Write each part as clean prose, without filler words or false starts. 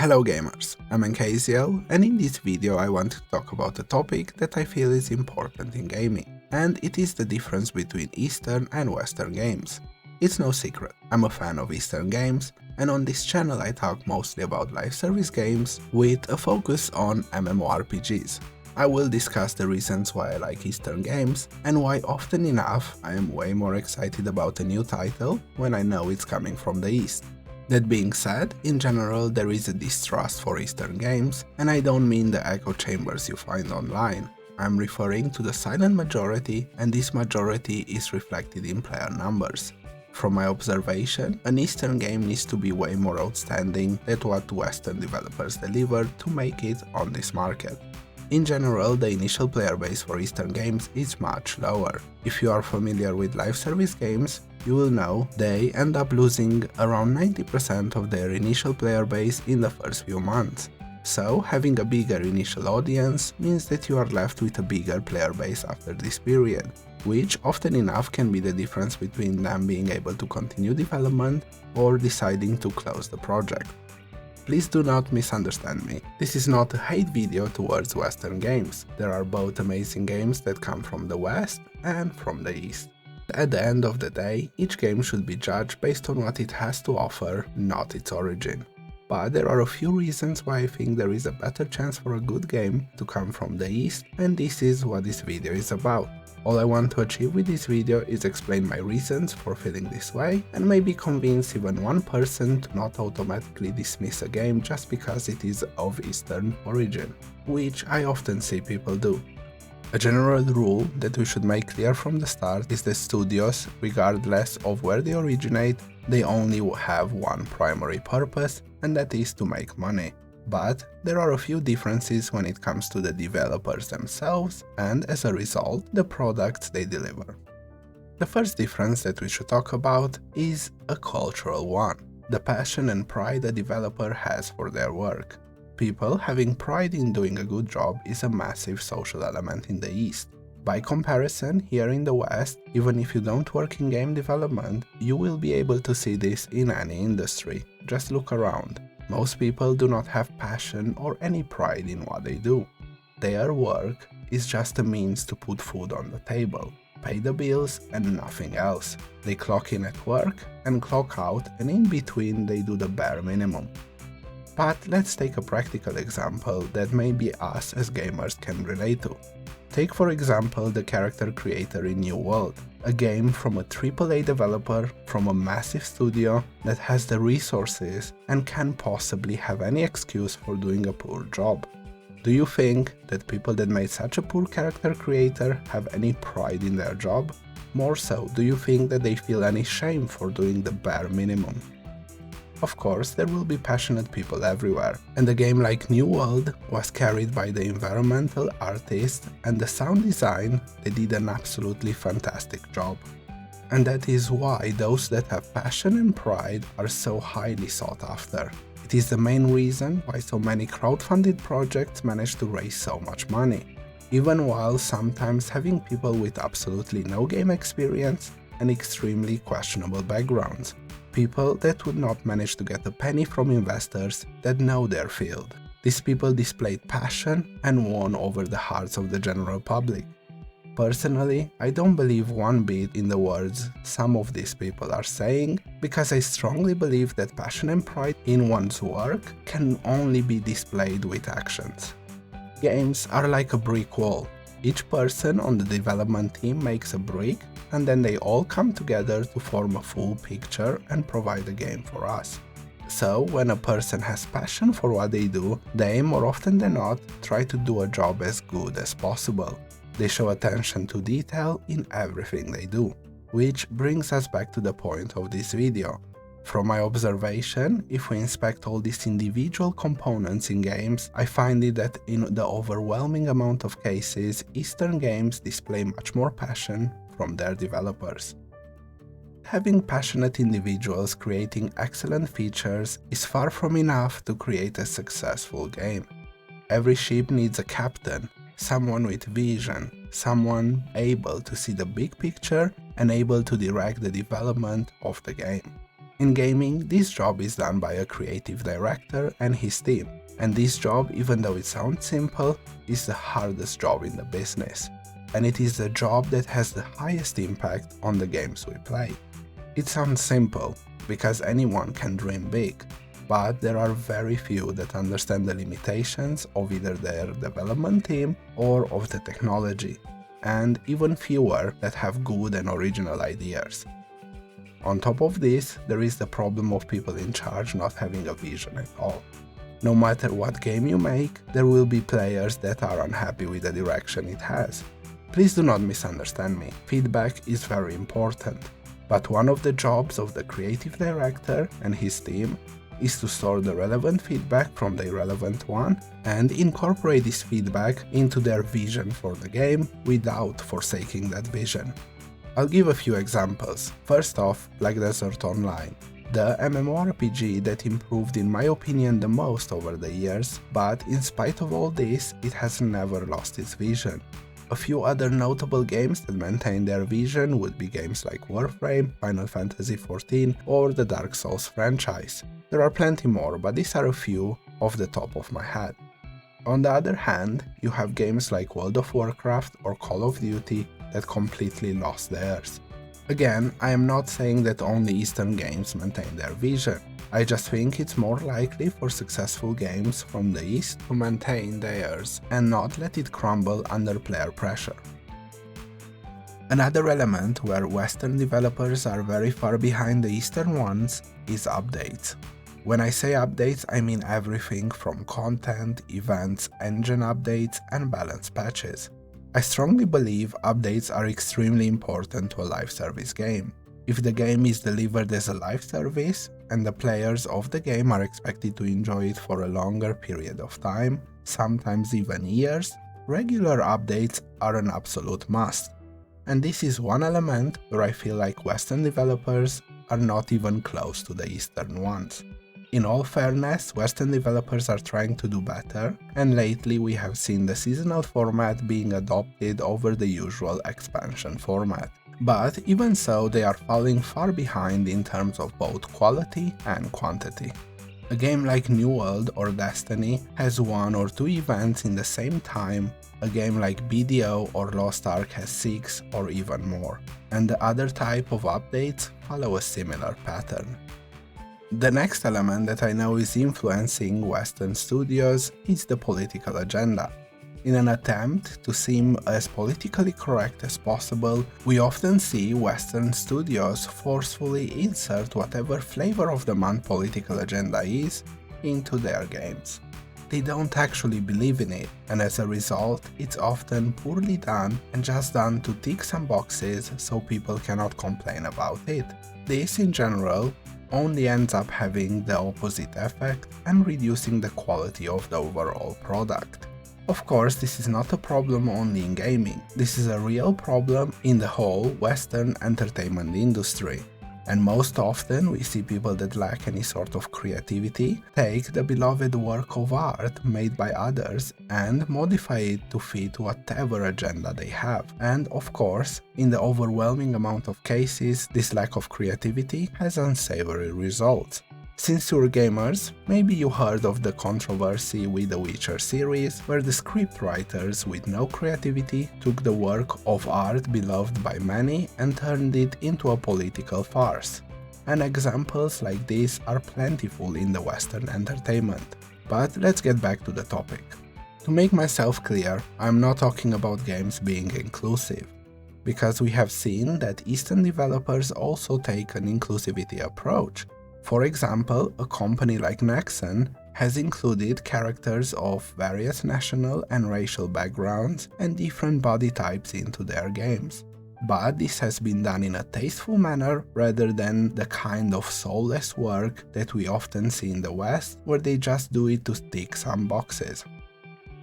Hello gamers, I'm NKZL, and in this video I want to talk about a topic that I feel is important in gaming, and it is the difference between Eastern and Western games. It's no secret, I'm a fan of Eastern games, and on this channel I talk mostly about live service games with a focus on MMORPGs. I will discuss the reasons why I like Eastern games, and why often enough I am way more excited about a new title when I know it's coming from the East. That being said, in general there is a distrust for Eastern games, and I don't mean the echo chambers you find online. I'm referring to the silent majority, and this majority is reflected in player numbers. From my observation, an Eastern game needs to be way more outstanding than what Western developers deliver to make it on this market. In general, the initial player base for Eastern games is much lower. If you are familiar with live service games, you will know they end up losing around 90% of their initial player base in the first few months. So, having a bigger initial audience means that you are left with a bigger player base after this period, which often enough can be the difference between them being able to continue development or deciding to close the project. Please do not misunderstand me, this is not a hate video towards Western games. There are both amazing games that come from the West and from the East. At the end of the day, each game should be judged based on what it has to offer, not its origin. But there are a few reasons why I think there is a better chance for a good game to come from the East, and this is what this video is about. All I want to achieve with this video is explain my reasons for feeling this way, and maybe convince even one person to not automatically dismiss a game just because it is of Eastern origin, which I often see people do. A general rule that we should make clear from the start is that studios, regardless of where they originate, they only have one primary purpose, and that is to make money. But there are a few differences when it comes to the developers themselves and, as a result, the products they deliver. The first difference that we should talk about is a cultural one, the passion and pride a developer has for their work. People having pride in doing a good job is a massive social element in the East. By comparison, here in the West, even if you don't work in game development, you will be able to see this in any industry. Just look around. Most people do not have passion or any pride in what they do. Their work is just a means to put food on the table, pay the bills and nothing else. They clock in at work and clock out, and in between they do the bare minimum. But let's take a practical example that maybe us as gamers can relate to. Take for example the character creator in New World, a game from a AAA developer from a massive studio that has the resources and can possibly have any excuse for doing a poor job. Do you think that people that made such a poor character creator have any pride in their job? More so, do you think that they feel any shame for doing the bare minimum? Of course, there will be passionate people everywhere, and a game like New World was carried by the environmental artist and the sound design. They did an absolutely fantastic job. And that is why those that have passion and pride are so highly sought after. It is the main reason why so many crowdfunded projects manage to raise so much money, even while sometimes having people with absolutely no game experience and extremely questionable backgrounds. People that would not manage to get a penny from investors that know their field. These people displayed passion and won over the hearts of the general public. Personally, I don't believe one bit in the words some of these people are saying, because I strongly believe that passion and pride in one's work can only be displayed with actions. Games are like a brick wall. Each person on the development team makes a brick, and then they all come together to form a full picture and provide a game for us. So, when a person has passion for what they do, they, more often than not, try to do a job as good as possible. They show attention to detail in everything they do. Which brings us back to the point of this video. From my observation, if we inspect all these individual components in games, I find it that in the overwhelming amount of cases, Eastern games display much more passion from their developers. Having passionate individuals creating excellent features is far from enough to create a successful game. Every ship needs a captain, someone with vision, someone able to see the big picture and able to direct the development of the game. In gaming, this job is done by a creative director and his team, and this job, even though it sounds simple, is the hardest job in the business, and it is the job that has the highest impact on the games we play. It sounds simple, because anyone can dream big, but there are very few that understand the limitations of either their development team or of the technology, and even fewer that have good and original ideas. On top of this, there is the problem of people in charge not having a vision at all. No matter what game you make, there will be players that are unhappy with the direction it has. Please do not misunderstand me, feedback is very important, but one of the jobs of the creative director and his team is to store the relevant feedback from the irrelevant one and incorporate this feedback into their vision for the game without forsaking that vision. I'll give a few examples. First off, Black Desert Online, the MMORPG that improved in my opinion the most over the years, but in spite of all this, it has never lost its vision. A few other notable games that maintain their vision would be games like Warframe, Final Fantasy XIV, or the Dark Souls franchise. There are plenty more, but these are a few off the top of my head. On the other hand, you have games like World of Warcraft or Call of Duty that completely lost theirs. Again, I am not saying that only Eastern games maintain their vision. I just think it's more likely for successful games from the East to maintain theirs and not let it crumble under player pressure. Another element where Western developers are very far behind the Eastern ones is updates. When I say updates, I mean everything from content, events, engine updates, and balance patches. I strongly believe updates are extremely important to a live service game. If the game is delivered as a live service, and the players of the game are expected to enjoy it for a longer period of time, sometimes even years, regular updates are an absolute must. And this is one element where I feel like Western developers are not even close to the Eastern ones. In all fairness, Western developers are trying to do better, and lately we have seen the seasonal format being adopted over the usual expansion format. But even so, they are falling far behind in terms of both quality and quantity. A game like New World or Destiny has 1 or 2 events in the same time, a game like BDO or Lost Ark has 6 or even more, and the other type of updates follow a similar pattern. The next element that I know is influencing Western studios is the political agenda. In an attempt to seem as politically correct as possible, we often see Western studios forcefully insert whatever flavor of the month political agenda is into their games. They don't actually believe in it, and as a result, it's often poorly done and just done to tick some boxes so people cannot complain about it. This, in general, only ends up having the opposite effect and reducing the quality of the overall product. Of course, this is not a problem only in gaming, this is a real problem in the whole Western entertainment industry. And most often we see people that lack any sort of creativity take the beloved work of art made by others and modify it to fit whatever agenda they have. And of course, in the overwhelming amount of cases, this lack of creativity has unsavory results. Since you're gamers, maybe you heard of the controversy with the Witcher series, where the scriptwriters with no creativity took the work of art beloved by many and turned it into a political farce. And examples like this are plentiful in the Western entertainment. But let's get back to the topic. To make myself clear, I'm not talking about games being inclusive, because we have seen that Eastern developers also take an inclusivity approach. For example, a company like Nexon has included characters of various national and racial backgrounds and different body types into their games. But this has been done in a tasteful manner rather than the kind of soulless work that we often see in the West, where they just do it to tick some boxes.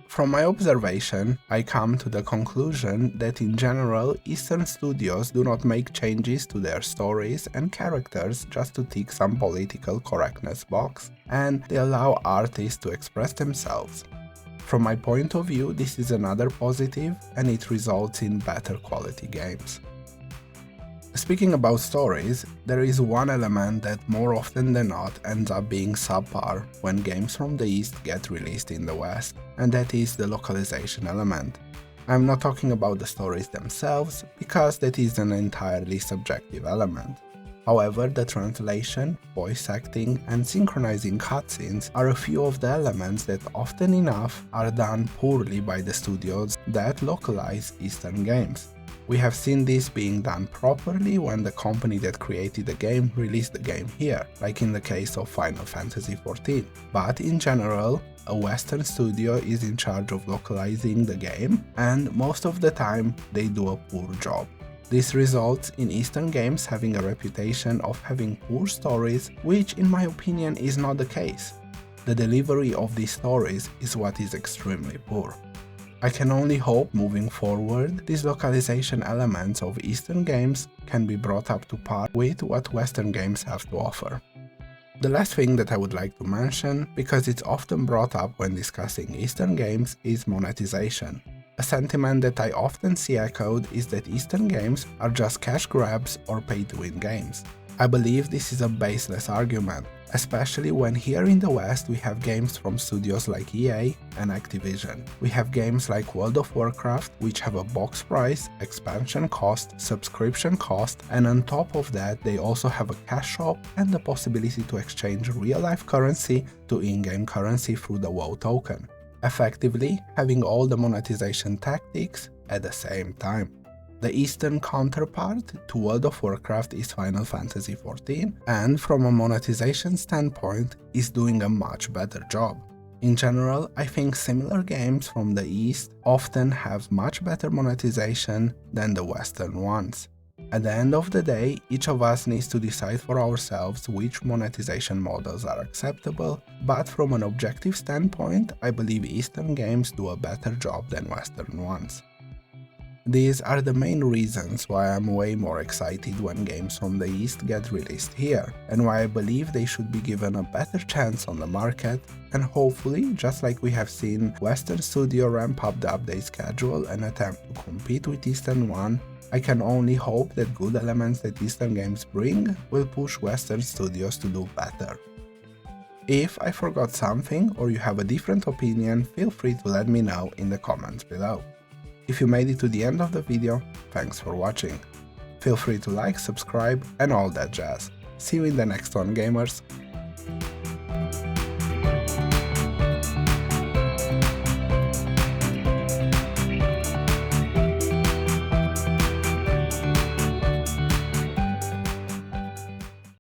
From my observation, I come to the conclusion that in general, Eastern studios do not make changes to their stories and characters just to tick some political correctness box, and they allow artists to express themselves. From my point of view, this is another positive, and it results in better quality games. Speaking about stories, there is one element that more often than not ends up being subpar when games from the East get released in the West, and that is the localization element. I'm not talking about the stories themselves, because that is an entirely subjective element. However, the translation, voice acting, and synchronizing cutscenes are a few of the elements that often enough are done poorly by the studios that localize Eastern games. We have seen this being done properly when the company that created the game released the game here, like in the case of Final Fantasy XIV. But in general, a Western studio is in charge of localizing the game, and most of the time they do a poor job. This results in Eastern games having a reputation of having poor stories, which in my opinion is not the case. The delivery of these stories is what is extremely poor. I can only hope moving forward, these localization elements of Eastern games can be brought up to par with what Western games have to offer. The last thing that I would like to mention, because it's often brought up when discussing Eastern games, is monetization. A sentiment that I often see echoed is that Eastern games are just cash grabs or pay-to-win games. I believe this is a baseless argument, especially when here in the West we have games from studios like EA and Activision. We have games like World of Warcraft, which have a box price, expansion cost, subscription cost, and on top of that they also have a cash shop and the possibility to exchange real-life currency to in-game currency through the WoW token, effectively having all the monetization tactics at the same time. The Eastern counterpart to World of Warcraft is Final Fantasy XIV, and from a monetization standpoint is doing a much better job. In general, I think similar games from the East often have much better monetization than the Western ones. At the end of the day, each of us needs to decide for ourselves which monetization models are acceptable, but from an objective standpoint, I believe Eastern games do a better job than Western ones. These are the main reasons why I'm way more excited when games from the East get released here, and why I believe they should be given a better chance on the market, and hopefully, just like we have seen Western studio ramp up the update schedule and attempt to compete with Eastern one, I can only hope that good elements that Eastern games bring will push Western studios to do better. If I forgot something or you have a different opinion, feel free to let me know in the comments below. If you made it to the end of the video, thanks for watching. Feel free to like, subscribe, and all that jazz. See you in the next one, gamers!